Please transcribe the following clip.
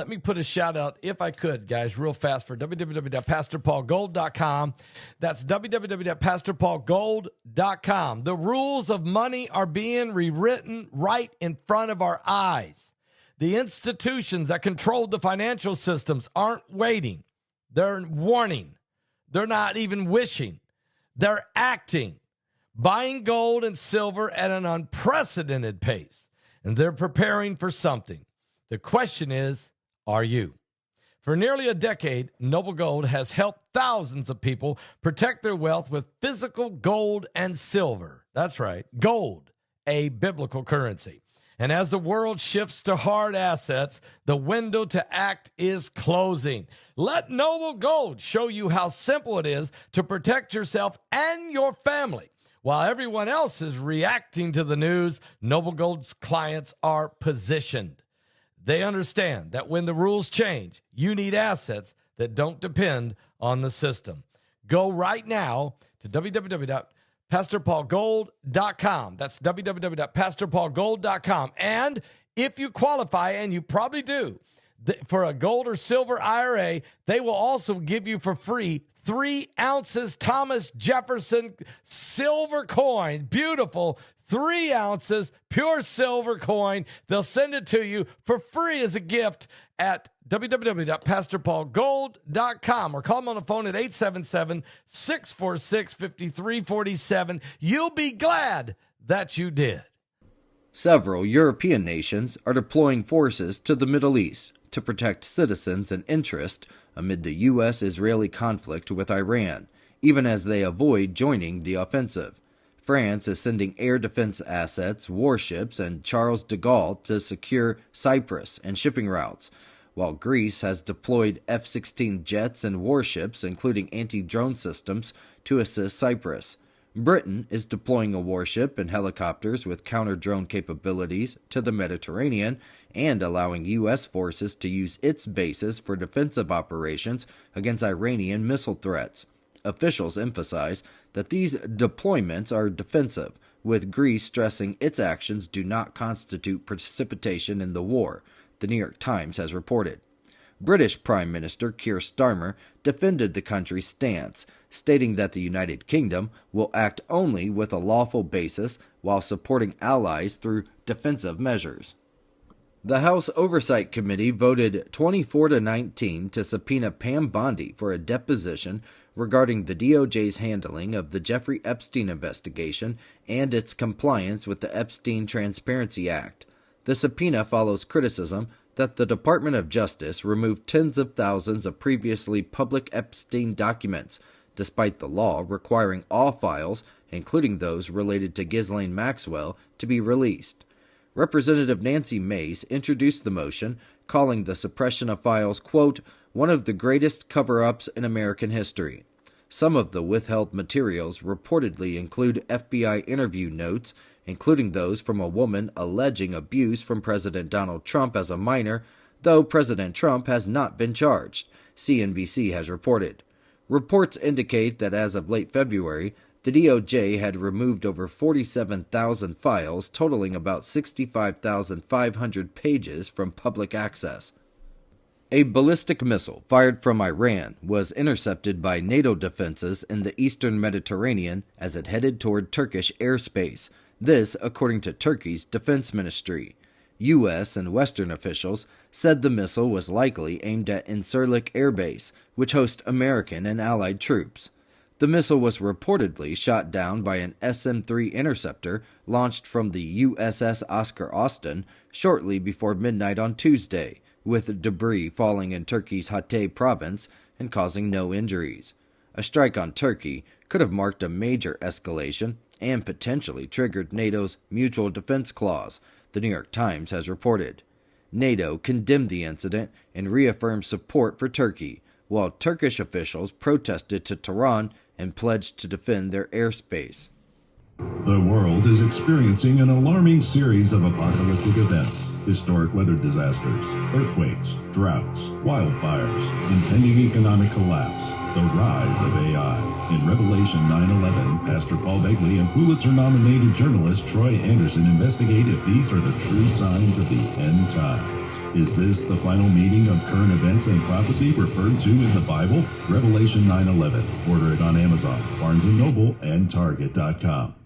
Let me put a shout out, if I could, guys, real fast for www.pastorpaulgold.com. That's www.pastorpaulgold.com. The rules of money are being rewritten right in front of our eyes. The institutions that control the financial systems aren't waiting. They're warning. They're not even wishing. They're acting, buying gold and silver at an unprecedented pace. And they're preparing for something. The question is, are you? For nearly a decade, Noble Gold has helped thousands of people protect their wealth with physical gold and silver. That's right, gold, a biblical currency. And as the world shifts to hard assets, the window to act is closing. Let Noble Gold show you how simple it is to protect yourself and your family. While everyone else is reacting to the news, Noble Gold's clients are positioned. They understand that when the rules change, you need assets that don't depend on the system. Go right now to www.pastorpaulgold.com. That's www.pastorpaulgold.com. And if you qualify, and you probably do, for a gold or silver IRA, they will also give you for free 3 ounces Thomas Jefferson silver coin. Beautiful 3 ounces pure silver coin. They'll send it to you for free as a gift at www.pastorpaulgold.com or call them on the phone at 877-646-5347. You'll be glad that you did. Several European nations are deploying forces to the Middle East to protect citizens and interests amid the U.S.-Israeli conflict with Iran, even as they avoid joining the offensive. France is sending air defense assets, warships, and Charles de Gaulle to secure Cyprus and shipping routes, while Greece has deployed F-16 jets and warships, including anti-drone systems, to assist Cyprus. Britain is deploying a warship and helicopters with counter-drone capabilities to the Mediterranean and allowing U.S. forces to use its bases for defensive operations against Iranian missile threats. Officials emphasize that these deployments are defensive, with Greece stressing its actions do not constitute precipitation in the war, the New York Times has reported. British Prime Minister Keir Starmer defended the country's stance, stating that the United Kingdom will act only with a lawful basis while supporting allies through defensive measures. The House Oversight Committee voted 24-19 to subpoena Pam Bondi for a deposition regarding the DOJ's handling of the Jeffrey Epstein investigation and its compliance with the Epstein Transparency Act. The subpoena follows criticism that the Department of Justice removed tens of thousands of previously public Epstein documents, despite the law requiring all files, including those related to Ghislaine Maxwell, to be released. Representative Nancy Mace introduced the motion, calling the suppression of files, quote, one of the greatest cover-ups in American history. Some of the withheld materials reportedly include FBI interview notes, including those from a woman alleging abuse from President Donald Trump as a minor, though President Trump has not been charged, CNBC has reported. Reports indicate that as of late February, the DOJ had removed over 47,000 files totaling about 65,500 pages from public access. A ballistic missile fired from Iran was intercepted by NATO defenses in the eastern Mediterranean as it headed toward Turkish airspace. This, according to Turkey's defense ministry. U.S. and Western officials said the missile was likely aimed at Incirlik Air Base, which hosts American and Allied troops. The missile was reportedly shot down by an SM-3 interceptor launched from the USS Oscar Austin shortly before midnight on Tuesday, with debris falling in Turkey's Hatay province and causing no injuries. A strike on Turkey could have marked a major escalation and potentially triggered NATO's Mutual Defense Clause, the New York Times has reported. NATO condemned the incident and reaffirmed support for Turkey, while Turkish officials protested to Tehran and pledged to defend their airspace. The world is experiencing an alarming series of apocalyptic events. Historic weather disasters, earthquakes, droughts, wildfires, impending economic collapse, the rise of AI. In Revelation 9/11, Pastor Paul Begley and Pulitzer-nominated journalist Troy Anderson investigate if these are the true signs of the end times. Is this the final meeting of current events and prophecy referred to in the Bible? Revelation 9:11. Order it on Amazon, Barnes & Noble, and Target.com.